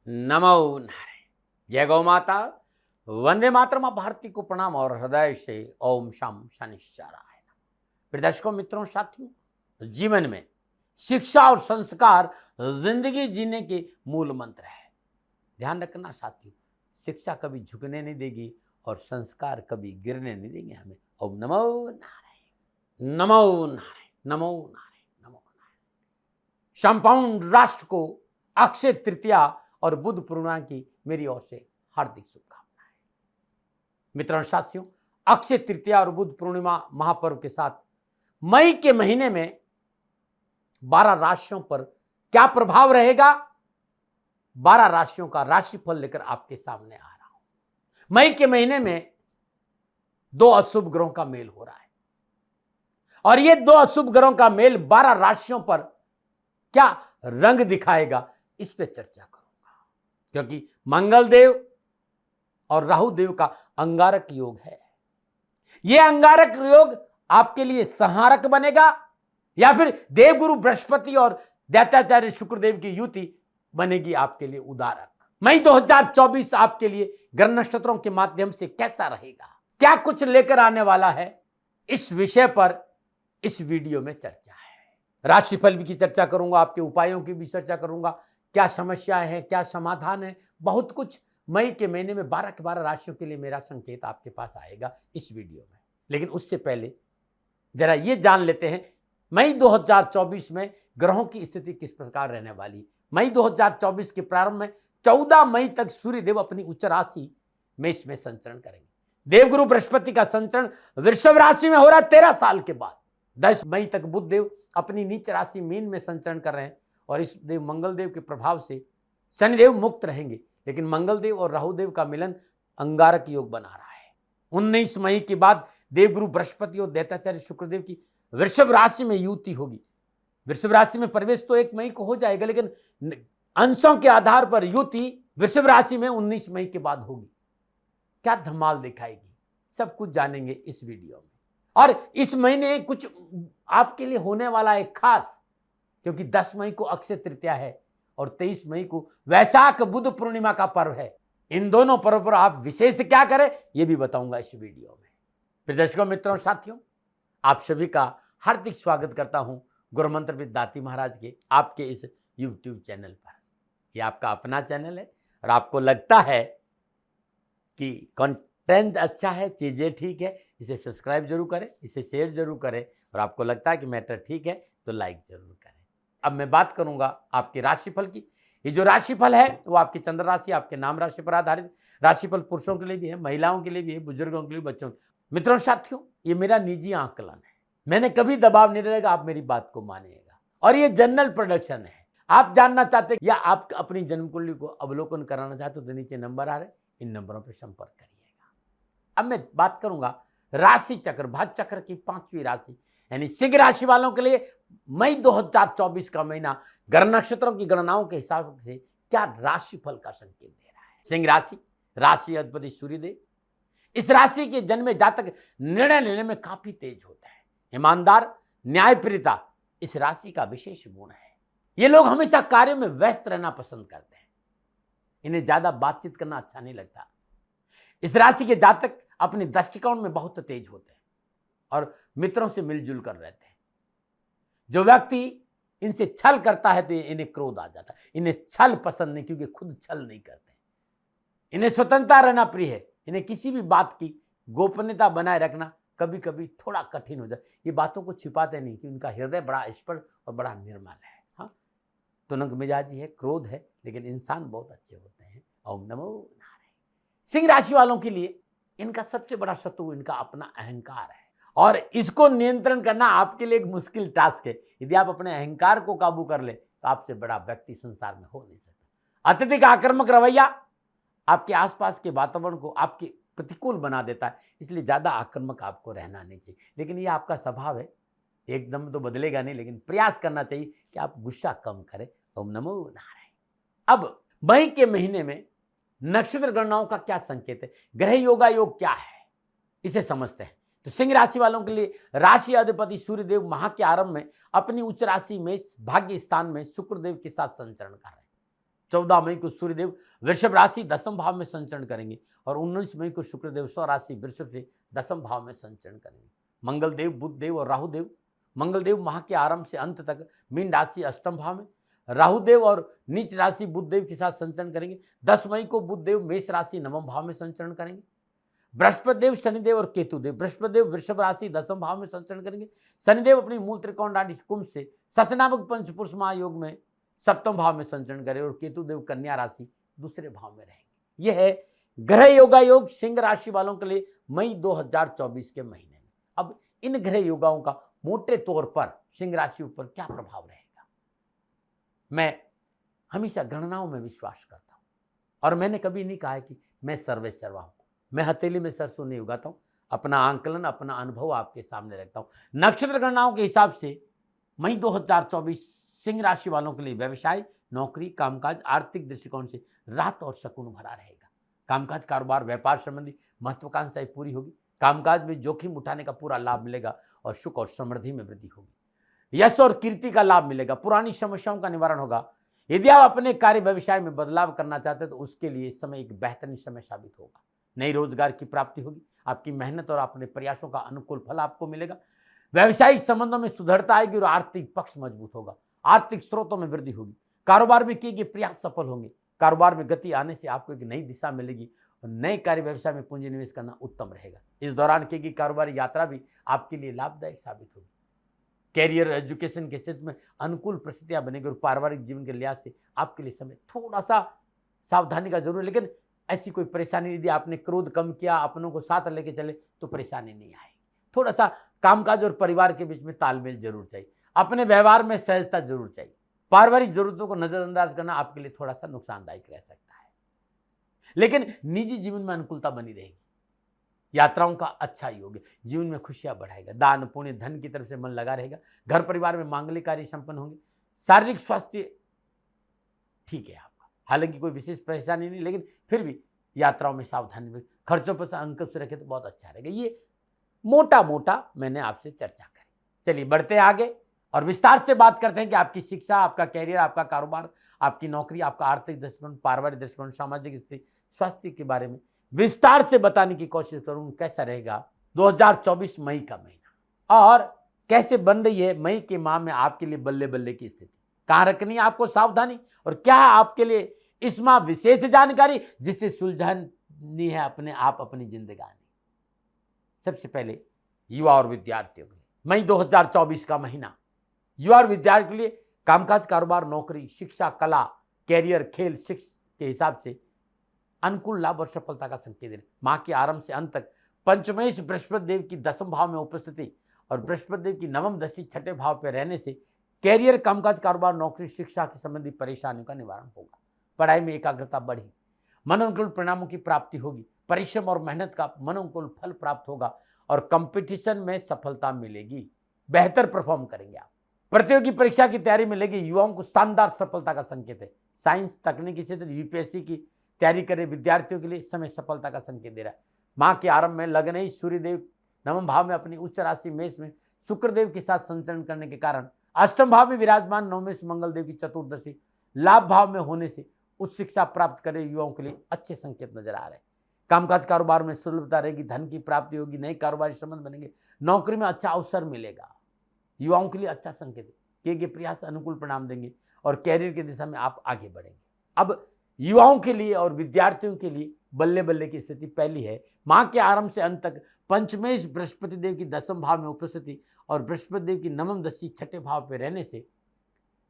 नमो नारायण। जय गौ माता, वंदे मातरम। भारती को प्रणाम और हृदय से ओम शम शनिश्चराय। प्रिय दर्शकों, मित्रों, साथियों, जीवन में शिक्षा और संस्कार जिंदगी जीने के मूल मंत्र है। ध्यान रखना साथियों, शिक्षा कभी झुकने नहीं देगी और संस्कार कभी गिरने नहीं देंगे हमें। ओम नमो नारायण, नमो नारायण, नमो नारायण, नमो नारायण। संपूर्ण राष्ट्र को अक्षय तृतीया और बुद्ध पूर्णिमा की मेरी ओर से हार्दिक शुभकामनाएं। मित्रों, साथियों, अक्षय तृतीया और बुद्ध पूर्णिमा महापर्व के साथ मई के महीने में 12 राशियों पर क्या प्रभाव रहेगा, 12 राशियों का राशिफल लेकर आपके सामने आ रहा हूं। मई के महीने में 2 अशुभ ग्रहों का मेल हो रहा है और ये 2 अशुभ ग्रहों का मेल 12 राशियों पर क्या रंग दिखाएगा, इस पे चर्चा करूंगा। क्योंकि मंगल देव और राहु देव का अंगारक योग है। यह अंगारक योग आपके लिए संहारक बनेगा या फिर देवगुरु बृहस्पति और दैत्याचार्य शुक्रदेव की युति बनेगी आपके लिए उदारक। मई 2024 आपके लिए ग्रह नक्षत्रों के माध्यम से कैसा रहेगा, क्या कुछ लेकर आने वाला है, इस विषय पर इस वीडियो में चर्चा है। राशिफल की चर्चा करूंगा, आपके उपायों की भी चर्चा करूंगा, क्या समस्याएं हैं, क्या समाधान है, बहुत कुछ। मई के महीने में 12 के 12 राशियों के लिए मेरा संकेत आपके पास आएगा इस वीडियो में। लेकिन उससे पहले जरा ये जान लेते हैं मई 2024 में ग्रहों की स्थिति किस प्रकार रहने वाली। मई 2024 के प्रारंभ में 14 मई तक सूर्यदेव अपनी उच्च राशि मेष में संचरण करेंगे। देवगुरु बृहस्पति का संचरण वृषभ राशि में हो रहा है 13 साल के बाद। 10 मई तक बुध देव अपनी नीच राशि मीन में संचरण कर रहे हैं और इस देव मंगल देव के प्रभाव से शनिदेव मुक्त रहेंगे। लेकिन मंगल देव और राहु देव का मिलन अंगारक योग बना रहा है। 19 मई के बाद देवगुरु बृहस्पति और दैत्याचार्य शुक्रदेव की वृषभ राशि में युति होगी। वृषभ राशि में प्रवेश तो 1 मई को हो जाएगा, लेकिन अंशों के आधार पर युति वृषभ राशि में 19 मई के बाद होगी। क्या धमाल दिखाएगी, सब कुछ जानेंगे इस वीडियो में। और इस महीने कुछ आपके लिए होने वाला है खास, क्योंकि 10 मई को अक्षय तृतीया है और 23 मई को वैशाख बुद्ध पूर्णिमा का पर्व है। इन दोनों पर्व पर आप विशेष क्या करें, यह भी बताऊंगा इस वीडियो में। प्रिय दर्शकों, मित्रों, साथियों, आप सभी का हार्दिक स्वागत करता हूं गुरु मंत्र विद दाती महाराज के आपके इस YouTube चैनल पर। यह आपका अपना चैनल है और आपको लगता है कि कंटेंट अच्छा है, चीजें ठीक है, इसे सब्सक्राइब जरूर करें, इसे शेयर जरूर करें और आपको लगता है कि मैटर ठीक है तो लाइक जरूर करें। अब मैं बात करूंगा आपके राशिफल की। ये जो राशिफल है वो आपकी चंद्र राशि, आपके नाम राशि पर आधारित राशिफल पुरुषों के लिए भी है, महिलाओं के लिए भी है, बुजुर्गों के लिए, बच्चों। मित्रों, साथियों, ये मेरा निजी आकलन है, मैंने कभी दबाव नहीं रहेगा, आप मेरी बात को मानिएगा। और ये जनरल प्रोडक्शन है। आप जानना चाहते या आप अपनी जन्म कुंडली को अवलोकन कराना चाहते हो तो नीचे नंबर आ रहे, इन नंबरों पर संपर्क करिएगा। अब मैं बात करूंगा राशि चक्र, भाग्य चक्र की 5वीं राशि यानी सिंह राशि वालों के लिए मई 2024 का महीना ग्रह नक्षत्रों की गणनाओं के हिसाब से क्या राशिफल का संकेत दे रहा है। सिंह राशि, राशि अधिपति सूर्यदेव। इस राशि के जन्मे जातक निर्णय लेने में काफी तेज होता है, ईमानदार, न्यायप्रियता इस राशि का विशेष गुण है। ये लोग हमेशा कार्यों में व्यस्त रहना पसंद करते हैं, इन्हें ज्यादा बातचीत करना अच्छा नहीं लगता। इस राशि के जातक अपने दृष्टिकोण में बहुत तेज होते हैं और मित्रों से मिलजुल कर रहते हैं। जो व्यक्ति इनसे छल करता है तो इन्हें क्रोध आ जाता है। इन्हें छल पसंद नहीं, क्योंकि खुद छल नहीं करते। इन्हें स्वतंत्रता रहना प्रिय है। इन्हें किसी भी बात की गोपनीयता बनाए रखना कभी कभी थोड़ा कठिन हो जाए। ये बातों को छिपाते नहीं कि उनका हृदय बड़ा स्पष्ट और बड़ा निर्मल है। हाँ, तुनक मिजाजी है, क्रोध है, लेकिन इंसान बहुत अच्छे होते हैं। ओम नमो नारायण। सिंह राशि वालों के लिए इनका सबसे बड़ा शत्रु इनका अपना अहंकार है और इसको नियंत्रण करना आपके लिए एक मुश्किल टास्क है। यदि आप अपने अहंकार को काबू कर ले तो आपसे बड़ा व्यक्ति संसार में हो नहीं सकता। अत्यधिक आक्रामक रवैया आपके आसपास के वातावरण को आपके प्रतिकूल बना देता है, इसलिए ज्यादा आक्रामक आपको रहना नहीं चाहिए। लेकिन यह आपका स्वभाव है, एकदम तो बदलेगा नहीं, लेकिन प्रयास करना चाहिए कि आप गुस्सा कम करें। ओम नमो नारायण। अब मई के महीने में नक्षत्र गणनाओं का क्या संकेत है, ग्रह योगा योग क्या है, इसे समझते हैं। तो सिंह राशि वालों के लिए राशि अधिपति सूर्यदेव माह के आरंभ में अपनी उच्च राशि में भाग्य स्थान में शुक्रदेव के साथ संचरण कर रहे हैं। 14 मई को सूर्यदेव वृषभ राशि 10वें भाव में संचरण करेंगे और 19 मई को शुक्रदेव स्वराशि वृषभ से 10वें भाव में संचरण करेंगे। मंगलदेव, बुधदेव और राहुदेव, मंगलदेव माह के आरंभ से अंत तक मीन राशि 8वें भाव में, राहुदेव और नीच राशि बुधदेव के साथ संचरण करेंगे। 10 मई को बुधदेव मेष राशि 9वें भाव में संचरण करेंगे। बृहस्पति देव, शनिदेव और केतु देव, बृहस्पति देव वृषभ राशि 10वें भाव में संचरण करेंगे। शनिदेव अपनी मूल त्रिकोण राशि कुंभ से सचनामक पंचपुरुष महायोग में 7वें भाव में संचरण करें और केतु देव कन्या राशि दूसरे भाव में रहेंगे। यह है ग्रह योगा योग सिंह राशि वालों के लिए मई 2024 के महीने में। अब इन ग्रह योगाओं का मोटे तौर पर सिंह राशि पर क्या प्रभाव रहेगा। मैं हमेशा गणनाओं में विश्वास करता हूं और मैंने कभी नहीं कहा है कि मैं सर्वे सर्वा हूं। मैं हथेली में सरसों नहीं उगाता हूं, अपना आंकलन, अपना अनुभव आपके सामने रखता हूं। नक्षत्र गणनाओं के हिसाब से मई 2024 सिंह राशि वालों के लिए व्यवसाय, नौकरी, कामकाज, आर्थिक दृष्टिकोण से रात और शकुन भरा रहेगा। कामकाज, कारोबार, व्यापार संबंधी महत्वाकांक्षाएं पूरी होगी। कामकाज में जोखिम उठाने का पूरा लाभ मिलेगा और सुख और समृद्धि में वृद्धि होगी। यश और कीर्ति का लाभ मिलेगा। पुरानी समस्याओं का निवारण होगा। यदि आप अपने कार्य व्यवसाय में बदलाव करना चाहते हैं तो उसके लिए समय एक बेहतरीन समय साबित होगा। नई रोजगार की प्राप्ति होगी। आपकी मेहनत और अपने प्रयासों का अनुकूल फल आपको मिलेगा। व्यावसायिक संबंधों में सुधरता आएगी और आर्थिक पक्ष मजबूत होगा। आर्थिक स्रोतों में वृद्धि होगी। कारोबार में किए गए प्रयास सफल होंगे। कारोबार में गति आने से आपको एक नई दिशा मिलेगी और नए कार्य व्यवसाय में पूंजी निवेश करना उत्तम रहेगा। इस दौरान की गई कारोबारी यात्रा भी आपके लिए लाभदायक साबित होगी। कैरियर, एजुकेशन के क्षेत्र में अनुकूल परिस्थितियां बनेगी और पारिवारिक जीवन के लिहाज से आपके लिए समय थोड़ा सा सावधानी का जरूर है, लेकिन ऐसी कोई परेशानी यदि आपने क्रोध कम किया, अपनों को साथ लेके चले तो परेशानी नहीं आएगी। थोड़ा सा कामकाज और परिवार के बीच में तालमेल जरूर चाहिए। अपने व्यवहार में सहजता जरूर चाहिए। पारिवारिक जरूरतों को नजरअंदाज करना आपके लिए थोड़ा सा नुकसानदायक रह सकता है, लेकिन निजी जीवन में अनुकूलता बनी रहेगी। यात्राओं का अच्छा योग है। जीवन में खुशियां बढ़ाएगा। दान, पुण्य, धन की तरफ से मन लगा रहेगा। घर परिवार में मांगलिक कार्य संपन्न होंगे। शारीरिक स्वास्थ्य ठीक है आपका, हालांकि कोई विशेष परेशानी नहीं, लेकिन फिर भी यात्राओं में सावधानी में, खर्चों पर अंकुश रखे तो बहुत अच्छा रहेगा। ये मोटा मोटा मैंने आपसे चर्चा करी। चलिए बढ़ते हैं आगे और विस्तार से बात करते हैं कि आपकी शिक्षा, आपका कैरियर, आपका कारोबार, आपकी नौकरी, आपका आर्थिक दृष्टिकोण, पारिवारिक दृष्टिकोण, सामाजिक स्थिति, स्वास्थ्य के बारे में विस्तार से बताने की कोशिश करूं। कैसा रहेगा 2024 मई का महीना और कैसे बन रही है मई के माह में आपके लिए बल्ले बल्ले की स्थिति, कहां रखनी है आपको सावधानी और क्या है आपके लिए इस माह विशेष जानकारी जिससे सुलझानी है अपने आप अपनी जिंदगानी। सबसे पहले युवा और विद्यार्थियों के लिए मई 2024 का महीना युवा और विद्यार्थियों के लिए कामकाज, कारोबार, नौकरी, शिक्षा, कला, कैरियर, खेल, शिक्षा के हिसाब से अनुकूल लाभ और सफलता का संकेत है। माह के आरंभ से अंत तक पंचमेश बृहस्पति देव की 10वें भाव में उपस्थिति और बृहस्पति देव की नवम दशा 6ठे भाव पर रहने से कैरियर, कामकाज, कारोबार, नौकरी, शिक्षा के संबंधी परेशानियों का निवारण होगा। पढ़ाई में एकाग्रता बढ़ेगी। मनोनुकूल परिणामों की प्राप्ति होगी। परिश्रम और मेहनत का मनोनुकूल फल प्राप्त होगा और कंपटीशन में सफलता मिलेगी। बेहतर परफॉर्म करेंगे आप। प्रतियोगी परीक्षा की तैयारी में लगे युवाओं को शानदार सफलता का संकेत है। साइंस, तकनीकी क्षेत्र, यूपीएससी की तैयारी करे विद्यार्थियों के लिए समय सफलता का संकेत दे रहा है। माह के आरंभ में लगने ही सूर्यदेव नवम भाव में अपनी उच्च राशि मेष में शुक्रदेव के साथ संचरण करने के कारण अष्टम भाव में विराजमान नवमेश मंगलदेव की चतुर्दशी लाभ भाव में होने से उच्च शिक्षा प्राप्त करे युवाओं के लिए अच्छे संकेत नजर आ रहे हैं। कामकाज, कारोबार में सुलभता रहेगी। धन की प्राप्ति होगी। नए कारोबारी संबंध बनेंगे। नौकरी में अच्छा अवसर मिलेगा। युवाओं के लिए अच्छा संकेत है। किए गए प्रयास अनुकूल परिणाम देंगे और कैरियर की दिशा में आप आगे बढ़ेंगे। अब युवाओं के लिए और विद्यार्थियों के लिए बल्ले बल्ले की स्थिति पहली है। माह के आरंभ से अंत तक पंचमेश बृहस्पति देव की 10वें भाव में उपस्थिति और बृहस्पति देव की नवम दशा 6ठे भाव पर रहने से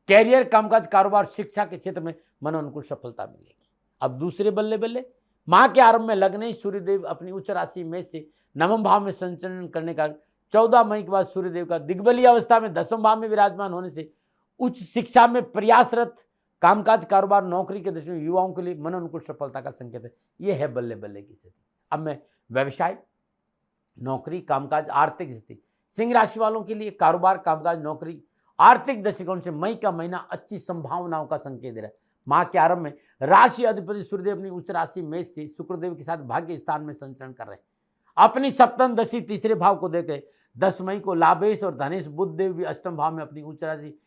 कैरियर, कामकाज, कारोबार, शिक्षा के क्षेत्र में मनोनुकूल सफलता मिलेगी। अब दूसरे बल्ले बल्ले माह के आरंभ में लगने ही सूर्यदेव अपनी उच्च राशि में से नवम भाव में संचरण करने का 14 मई के बाद सूर्यदेव का दिग्बलीय अवस्था में 10वें भाव में विराजमान होने से उच्च शिक्षा में प्रयासरत कामकाज, कारोबार, नौकरी के दृष्टि में युवाओं के लिए मनोनुकूल सफलता का संकेत है। यह है बल्ले बल्ले की स्थिति। अब मैं व्यवसाय, नौकरी, कामकाज, आर्थिक स्थिति सिंह राशि वालों के लिए कारोबार, कामकाज, नौकरी, आर्थिक दृष्टिकोण से मई का महीना अच्छी संभावनाओं का संकेत दे रहा है। माह के आरंभ में राशि अधिपति सूर्यदेव अपनी उच्च राशि मेष से शुक्रदेव के साथ भाग्य स्थान में संचरण कर रहे हैं। अपनी सप्तम दशा तीसरे भाव को देकर 10 मई को लाभेश और धनेश बुधदेव भी अष्टम भाव में अपनी उच्च राशि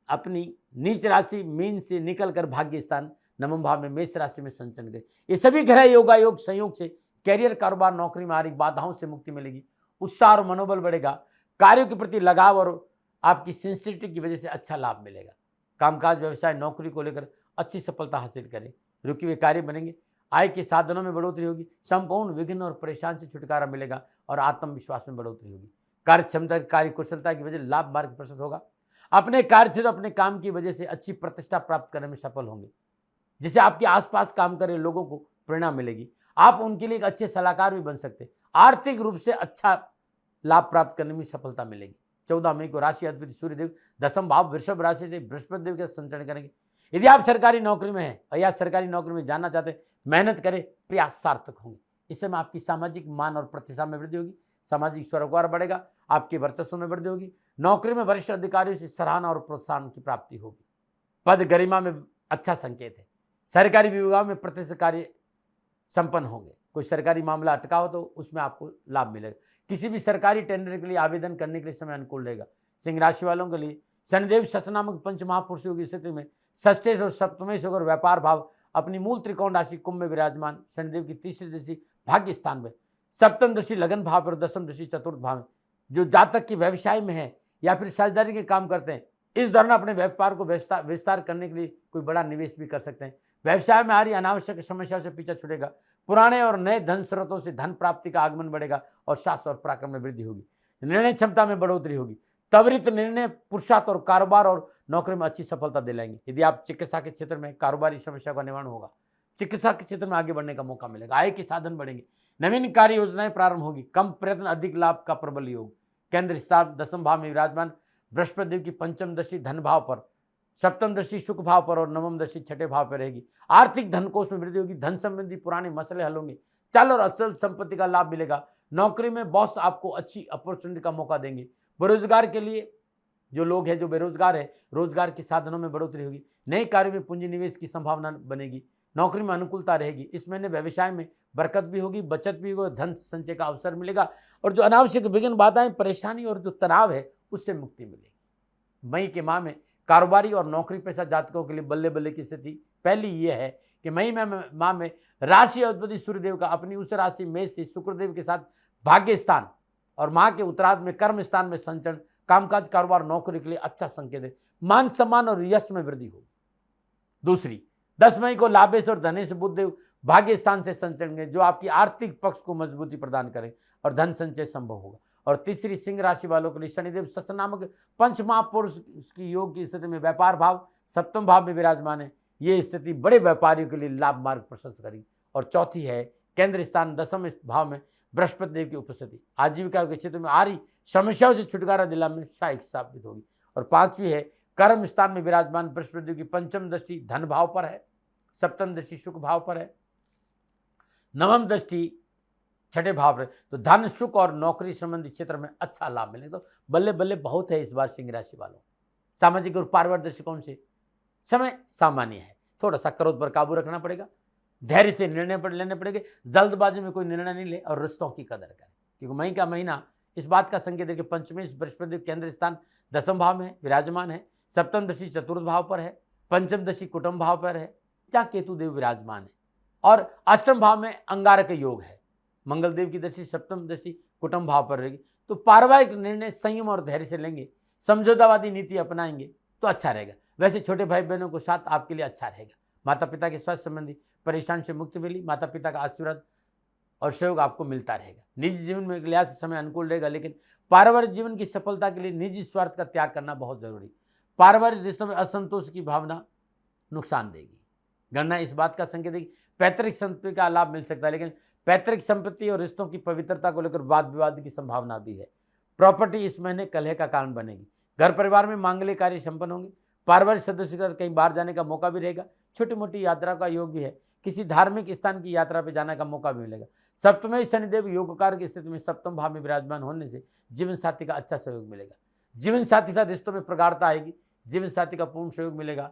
अपनी नीच राशि मीन से निकलकर भाग्य स्थान नवम भाव में मेष राशि में संचरण करें। ये सभी ग्रह योगायोग संयोग से कैरियर, कारोबार, नौकरी में आ रही बाधाओं से मुक्ति मिलेगी, उत्साह और मनोबल बढ़ेगा, कार्यों के प्रति लगाव और आपकी सिंसियरिटी की वजह से अच्छा लाभ मिलेगा। कामकाज, व्यवसाय, नौकरी को लेकर अच्छी सफलता हासिल करें, रुके हुए कार्य बनेंगे, आय के साधनों में बढ़ोतरी होगी, संपूर्ण विघ्न और परेशान से छुटकारा मिलेगा और आत्मविश्वास में बढ़ोतरी होगी। कार्य क्षमता, कार्य कुशलता की वजह लाभ मार्ग प्रशस्त होगा। अपने कार्य से, अपने काम की वजह से अच्छी प्रतिष्ठा प्राप्त करने में सफल होंगे, जिससे आपके आसपास काम कर रहे लोगों को प्रेरणा मिलेगी। आप उनके लिए एक अच्छे सलाहकार भी बन सकते हैं। आर्थिक रूप से अच्छा लाभ प्राप्त करने में सफलता मिलेगी। 14 मई को राशि अधिपति सूर्यदेव दसम भाव वृषभ राशि से बृहस्पति देव के संचरण करेंगे। यदि आप सरकारी नौकरी में हैं या सरकारी नौकरी में जाना चाहते हैं, मेहनत करें, प्रयास सार्थक होंगे। इस समय आपकी सामाजिक मान और प्रतिष्ठा में वृद्धि होगी, सामाजिक सरोकार बढ़ेगा, आपके वर्चस्व में वृद्धि होगी, नौकरी में वरिष्ठ अधिकारियों से सराहना और प्रोत्साहन की प्राप्ति होगी। पद गरिमा में अच्छा संकेत है। सरकारी विभाग में प्रतिष्ठित कार्य संपन्न होंगे। कोई सरकारी मामला अटका हो तो उसमें आपको लाभ मिलेगा। किसी भी सरकारी टेंडर के लिए आवेदन करने के लिए समय अनुकूल रहेगा। सिंह राशि वालों के लिए शनिदेव शश नामक पंच महापुरुषों की स्थिति में षष्ठेश और सप्तमेश होकर व्यापार भाव अपनी मूल त्रिकोण राशि कुंभ में विराजमान, शनिदेव की तीसरी दृष्टि भाग्य स्थान में, सप्तम दृष्टि लगन भाव पर, दसम दृष्टि चतुर्थ भाव में। जो जातक की व्यवसाय में है या फिर साझेदारी के काम करते हैं, इस दौरान अपने व्यापार को विस्तार करने के लिए कोई बड़ा निवेश भी कर सकते हैं। व्यवसाय में आ रही अनावश्यक समस्याओं से पीछा छूटेगा। पुराने और नए धन स्रोतों से धन प्राप्ति का आगमन बढ़ेगा और शास्त्र और पराक्रम में वृद्धि होगी। निर्णय क्षमता में बढ़ोतरी होगी। त्वरित निर्णय पुरुषार्थ और कारोबार और नौकरी में अच्छी सफलता दिलाएंगे। यदि आप चिकित्सा के क्षेत्र में कारोबारी समस्या का निवारण होगा, चिकित्सा के क्षेत्र में आगे बढ़ने का मौका मिलेगा। आय के साधन बढ़ेंगे, नवीन कार्य योजनाएं प्रारंभ होगी, कम प्रयत्न अधिक लाभ का प्रबल योग। केंद्र स्थान दसम भाव में विराजमान बृहस्पति देव की पंचम दृष्टि धन भाव पर, सप्तम दृष्टि सुख भाव पर और नवम दृष्टि छठे भाव पर रहेगी। आर्थिक धन कोष में वृद्धि होगी, धन संबंधी पुराने मसले हल होंगे, चल और अचल संपत्ति का लाभ मिलेगा। नौकरी में बॉस आपको अच्छी अपॉर्चुनिटी का मौका देंगे। बेरोजगार के लिए जो लोग हैं, जो बेरोजगार है, रोजगार के साधनों में बढ़ोतरी होगी। नए कार्य में पूंजी निवेश की संभावना बनेगी। नौकरी में अनुकूलता रहेगी। इस महीने व्यवसाय में बरकत भी होगी, बचत भी होगी, धन संचय का अवसर मिलेगा और जो अनावश्यक विघ्न बाधाएं, परेशानी और जो तनाव है उससे मुक्ति मिलेगी। मई के माह में कारोबारी और नौकरी पेशा जातकों के लिए बल्ले बल्ले की स्थिति पहली ये है कि मई माह में राशि अधिपति सूर्यदेव का अपनी उस राशि मेष से शुक्रदेव के साथ भाग्य स्थान और माह के उत्तरार्ध में कर्म स्थान में संचरण कामकाज, कारोबार, नौकरी के लिए अच्छा संकेत है। मान सम्मान और यश में वृद्धि होगी। दूसरी 10 मई को लाभेश और धनेश बुधदेव भाग्य स्थान से संचरण जो आपकी आर्थिक पक्ष को मजबूती प्रदान करें और धन संचय संभव होगा। और तीसरी सिंह राशि वालों के लिए शनिदेव शश नामक पंच महापुरुष की योग की स्थिति में व्यापार भाव सप्तम भाव में विराजमान है। ये स्थिति बड़े व्यापारियों के लिए लाभ मार्ग प्रशस्त करेगी। और चौथी है केंद्र स्थान दसम भाव में बृहस्पति देव की उपस्थिति आजीविका के क्षेत्र में आ रही समस्याओं से छुटकारा दिलाने में सहायक साबित होगी। और पांचवी है कर्म स्थान में विराजमान बृहस्पति देव की पंचम दृष्टि धन भाव पर है, सप्तम दृष्टि सुख भाव पर है, नवम दृष्टि छठे भाव पर। तो धन, सुख और नौकरी संबंधी क्षेत्र में अच्छा लाभ मिलेगा। तो बल्ले बल्ले बहुत है इस बार सिंह राशि वालों। सामाजिक और पारिवारिक दृष्टिकोण से समय सामान्य है। थोड़ा सा क्रोध पर काबू रखना पड़ेगा, धैर्य से निर्णय लेने पड़ेंगे, जल्दबाजी में कोई निर्णय नहीं ले और रिश्तों की कदर करें, क्योंकि मई का महीना इस बात का संकेत है कि पंचमेश बृहस्पति केंद्र स्थान दसम भाव में विराजमान है, सप्तम दृष्टि चतुर्थ भाव पर है, पंचम दृष्टि कुटुंब भाव पर है, जहाँ केतु देव विराजमान है और अष्टम भाव में अंगारक योग है। मंगल देव की दृष्टि सप्तम दृष्टि कुटुंब भाव पर रहेगी। तो पारिवारिक निर्णय संयम और धैर्य से लेंगे, समझौतावादी नीति अपनाएंगे तो अच्छा रहेगा। वैसे छोटे भाई बहनों को साथ आपके लिए अच्छा रहेगा। माता पिता के स्वास्थ्य संबंधी परेशान से मुक्ति मिली, माता पिता का आशीर्वाद और सहयोग आपको मिलता रहेगा। निजी जीवन में लिहाज से समय अनुकूल रहेगा, लेकिन पारिवारिक जीवन की सफलता के लिए निजी स्वार्थ का त्याग करना बहुत जरूरी। पारिवारिक रिश्तों में असंतोष की भावना नुकसान देगी। गणना इस बात का संकेत है कि पैतृक संपत्ति का लाभ मिल सकता है, लेकिन पैतृक संपत्ति और रिश्तों की पवित्रता को लेकर वाद विवाद की संभावना भी है। प्रॉपर्टी इस महीने कलह का कारण बनेगी। घर परिवार में मांगलिक कार्य संपन्न होंगे। पारिवारिक सदस्यों के साथ कहीं बाहर जाने का मौका भी रहेगा। छोटी मोटी यात्रा का योग भी है। किसी धार्मिक स्थान की यात्रा पर जाने का मौका भी मिलेगा। सप्तमेश शनिदेव योगकार की स्थिति में सप्तम भाव में विराजमान होने से जीवन साथी का अच्छा सहयोग मिलेगा। जीवन साथी के साथ रिश्तों में प्रगाढ़ता आएगी। जीवन साथी का पूर्ण सहयोग मिलेगा।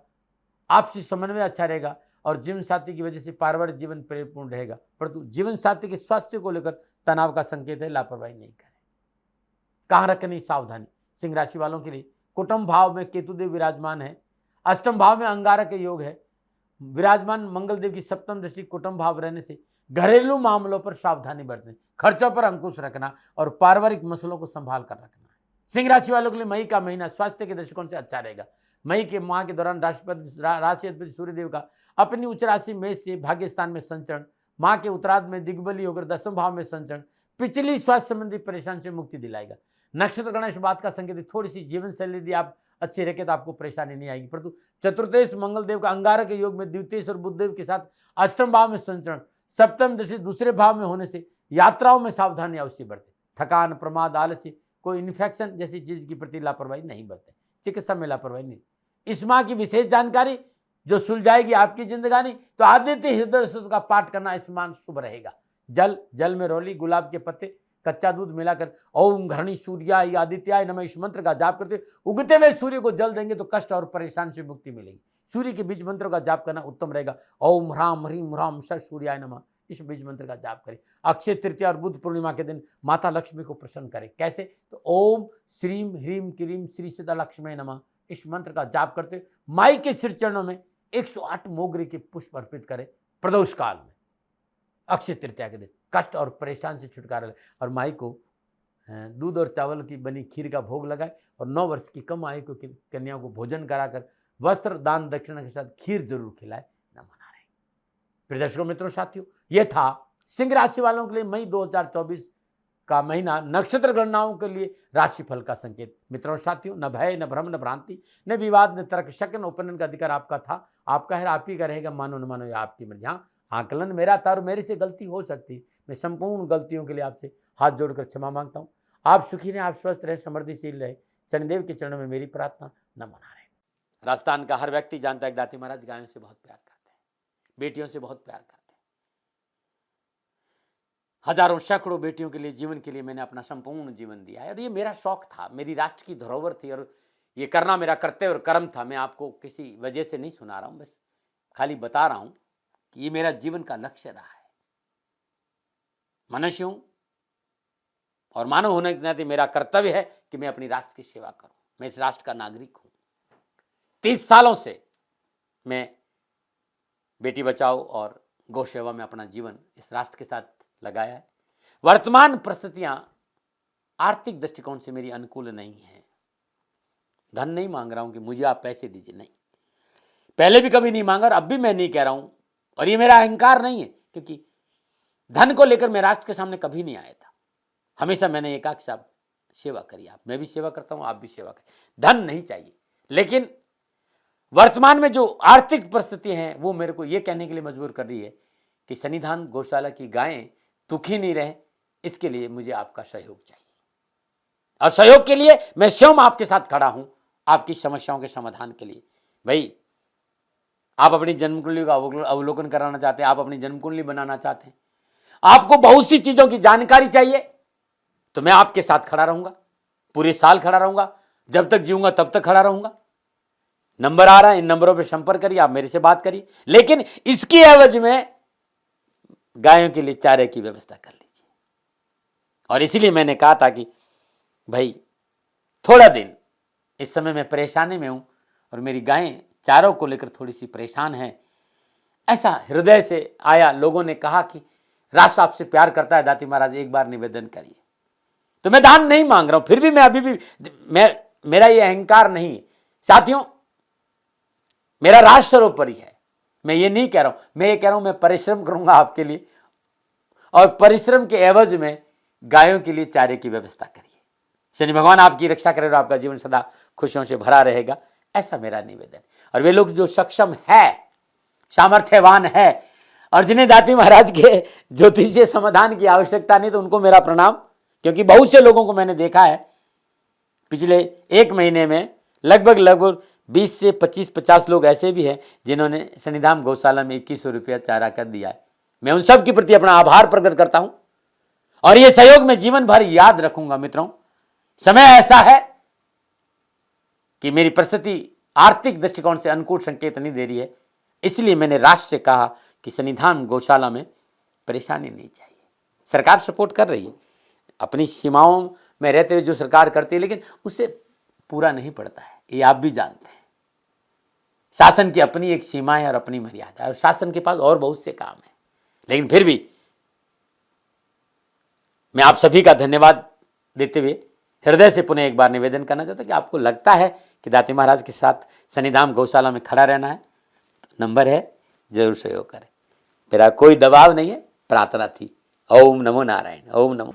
आपसी समन्वय अच्छा रहेगा और जीवन साथी की वजह से पारिवारिक जीवन प्रेमपूर्ण रहेगा। परंतु जीवन साथी के स्वास्थ्य को लेकर तनाव का संकेत है, लापरवाही नहीं करें। कहाँ रखनी सावधानी। सिंह राशि वालों के लिए कुटुंब भाव में केतुदेव विराजमान है, अष्टम भाव में अंगारक योग है, विराजमान मंगल देव की सप्तम दृष्टि कुटुंब भाव रहने से घरेलू मामलों पर सावधानी बरतनी, खर्चों पर अंकुश रखना और पारिवारिक मसलों को संभाल कर रखना है। सिंह राशि वालों के लिए मई का महीना स्वास्थ्य के दृष्टिकोण से अच्छा रहेगा। मई के माह के दौरान राशि अधिपति सूर्यदेव का अपनी उच्च राशि मेष से भाग्य स्थान में संचरण, माह के उत्तरार्ध में दिग्बली होकर दसम भाव में संचरण पिछली स्वास्थ्य संबंधी परेशानी से मुक्ति दिलाएगा। नक्षत्र गणना इस बात का संकेत है, थोड़ी सी जीवन शैली यदि आप अच्छी रखे तो आपको परेशानी नहीं आएगी, परंतु चतुर्देश मंगल देव का अंगारक योग में द्वितीय और बुध देव के साथ अष्टम भाव में संचरण, सप्तम दृष्टि दूसरे भाव में होने से यात्राओं में सावधानी अवश्य बरते। थकान, प्रमाद, आलस्य, कोई इन्फेक्शन जैसी चीज के प्रति लापरवाही नहीं बरते, चिकित्सा में लापरवाही नहीं। इस माह की विशेष जानकारी जो सुलझाएगी आपकी जिंदगानी, तो आदित्य हृदय स्तोत्र का पाठ करना इस माह शुभ रहेगा। जल में रोली, गुलाब के पत्ते, कच्चा दूध मिलाकर ओम घृणी सूर्याय आदित्याय नमः इस मंत्र का जाप करते उगते हुए सूर्य को जल देंगे तो कष्ट और परेशान से मुक्ति मिलेगी। सूर्य के बीज मंत्रों का जाप करना उत्तम रहेगा। ओम ह्राम ह्रीम ह्राम षट सूर्याय नमः इस बीज मंत्र का जाप करें। अक्षय तृतीया और बुद्ध पूर्णिमा के दिन माता लक्ष्मी को प्रसन्न करें। कैसे? तो ओम श्रीम ह्रीम क्रीम श्री सिद्धा लक्ष्मी नमः इस मंत्र का जाप करते माई के सिर चरणों में 108 मोगरे के पुष्प अर्पित करें प्रदोष काल में, अक्षय तृतीया के दिन कष्ट और परेशान से छुटकारा ले। और माई को दूध और चावल की बनी खीर का भोग लगाए और 9 वर्ष की कम आयु को कन्याओं को भोजन कराकर वस्त्र दान दक्षिणा के साथ खीर जरूर खिलाए, न मना रहे। प्रिय दर्शकों, मित्रों, साथियों, ये था सिंह राशि वालों के लिए मई 2024 का महीना नक्षत्र गणनाओं के लिए राशिफल का संकेत। मित्रों, साथियों, न भय, न भ्रम, न भ्रांति, न विवाद, न तर्क, शक, न उपनयन का अधिकार आपका था, आपका है, आप ही का रहेगा। मानो न मानो, या आपकी मर्जी। हाँ, आकलन मेरा था और मेरे से गलती हो सकती। मैं संपूर्ण गलतियों के लिए आपसे हाथ जोड़कर क्षमा मांगता हूँ। आप सुखी रहें, आप स्वस्थ रहें, समृद्धिशील रहे। शनिदेव के चरणों में मेरी प्रार्थना, न मना रहे। राजस्थान का हर व्यक्ति जानता है दाती महाराज गायों से बहुत प्यार करते हैं, बेटियों से बहुत प्यार करते हैं। हजारों सैकड़ों बेटियों के लिए, जीवन के लिए मैंने अपना संपूर्ण जीवन दिया है और ये मेरा शौक था, मेरी राष्ट्र की धरोहर थी और ये करना मेरा कर्तव्य और कर्म था। मैं आपको किसी वजह से नहीं सुना रहा हूँ, बस खाली बता रहा हूँ कि ये मेरा जीवन का लक्ष्य रहा है। मनुष्य हूं और मानव होने के नाते मेरा कर्तव्य है कि मैं अपनी राष्ट्र की सेवा करूं। मैं इस राष्ट्र का नागरिक हूं। 30 सालों से मैं बेटी बचाओ और गौ सेवा में अपना जीवन इस राष्ट्र के साथ लगाया है। वर्तमान परिस्थितियां आर्थिक दृष्टिकोण से मेरी अनुकूल नहीं है। धन नहीं मांग रहा हूं कि मुझे आप पैसे दीजिए, नहीं, पहले भी कभी नहीं मांगा और अब भी मैं नहीं कह रहा हूं। और ये मेरा अहंकार नहीं है, क्योंकि धन को लेकर मैं राष्ट्र के सामने कभी नहीं आया था। हमेशा मैंने एक आख साहब सेवा करी, आप, मैं भी सेवा करता हूं, आप भी सेवा करें। धन नहीं चाहिए, लेकिन वर्तमान में जो आर्थिक परिस्थिति हैं वो मेरे को ये कहने के लिए मजबूर कर रही है कि सन्निधान गौशाला की गायें दुखी नहीं रहे, इसके लिए मुझे आपका सहयोग चाहिए। और सहयोग के लिए मैं स्वयं आपके साथ खड़ा हूं, आपकी समस्याओं के समाधान के लिए। भाई, आप अपनी जन्म कुंडली का अवलोकन कराना चाहते हैं, आप अपनी जन्म कुंडली बनाना चाहते हैं, आपको बहुत सी चीजों की जानकारी चाहिए, तो मैं आपके साथ खड़ा रहूंगा, पूरे साल खड़ा रहूंगा, जब तक जीऊंगा तब तक खड़ा रहूंगा। नंबर आ रहा है, इन नंबरों पर संपर्क करिए, आप मेरे से बात करिए, लेकिन इसकी एवज में गायों के लिए चारे की व्यवस्था कर लीजिए। और इसीलिए मैंने कहा था कि भाई थोड़ा दिन, इस समय मैं परेशानी में हूं और मेरी गायें चारों को लेकर थोड़ी सी परेशान है। ऐसा हृदय से आया, लोगों ने कहा कि राष्ट्र आपसे प्यार करता है दाती महाराज, एक बार निवेदन करिए। तो मैं दान नहीं मांग रहा हूं, फिर भी मैं अभी भी मेरा ये अहंकार नहीं है साथियों, मेरा राष्ट्र सर्वोपरि है। मैं ये नहीं कह रहा हूं, मैं ये कह रहा हूं मैं परिश्रम करूंगा आपके लिए, और परिश्रम के एवज में गायों के लिए चारे की व्यवस्था करिए। शनि भगवान आपकी रक्षा करे और आपका जीवन सदा खुशियों से भरा रहेगा, ऐसा मेरा निवेदन। और वे लोग जो सक्षम है, सामर्थ्यवान है और जिन्हें दाती महाराज के ज्योतिषीय समाधान की आवश्यकता नहीं, तो उनको मेरा प्रणाम, क्योंकि बहुत से लोगों को मैंने देखा है पिछले 1 महीने में लगभग 20 से 25-50 लोग ऐसे भी हैं जिन्होंने सन्निधान गौशाला में 2100 रुपया चारा कर दिया है। मैं उन सब के प्रति अपना आभार प्रकट करता हूं और ये सहयोग में जीवन भर याद रखूंगा। मित्रों, समय ऐसा है कि मेरी परिस्थिति आर्थिक दृष्टिकोण से अनुकूल संकेत नहीं दे रही है, इसलिए मैंने राष्ट्र से कहा कि सन्निधान गौशाला में परेशानी नहीं चाहिए। सरकार सपोर्ट कर रही है अपनी सीमाओं में रहते हुए, जो सरकार करती है, लेकिन उससे पूरा नहीं पड़ता है, ये आप भी जानते हैं। शासन की अपनी एक सीमा है और अपनी मर्यादा है, और शासन के पास और बहुत से काम है। लेकिन फिर भी मैं आप सभी का धन्यवाद देते हुए हृदय से पुनः एक बार निवेदन करना चाहता हूं कि आपको लगता है कि दाती महाराज के साथ शनिधाम गौशाला में खड़ा रहना है, तो नंबर है, जरूर सहयोग करें। मेरा कोई दबाव नहीं है, प्रार्थना थी। ओम नमो नारायण। ओम नमो।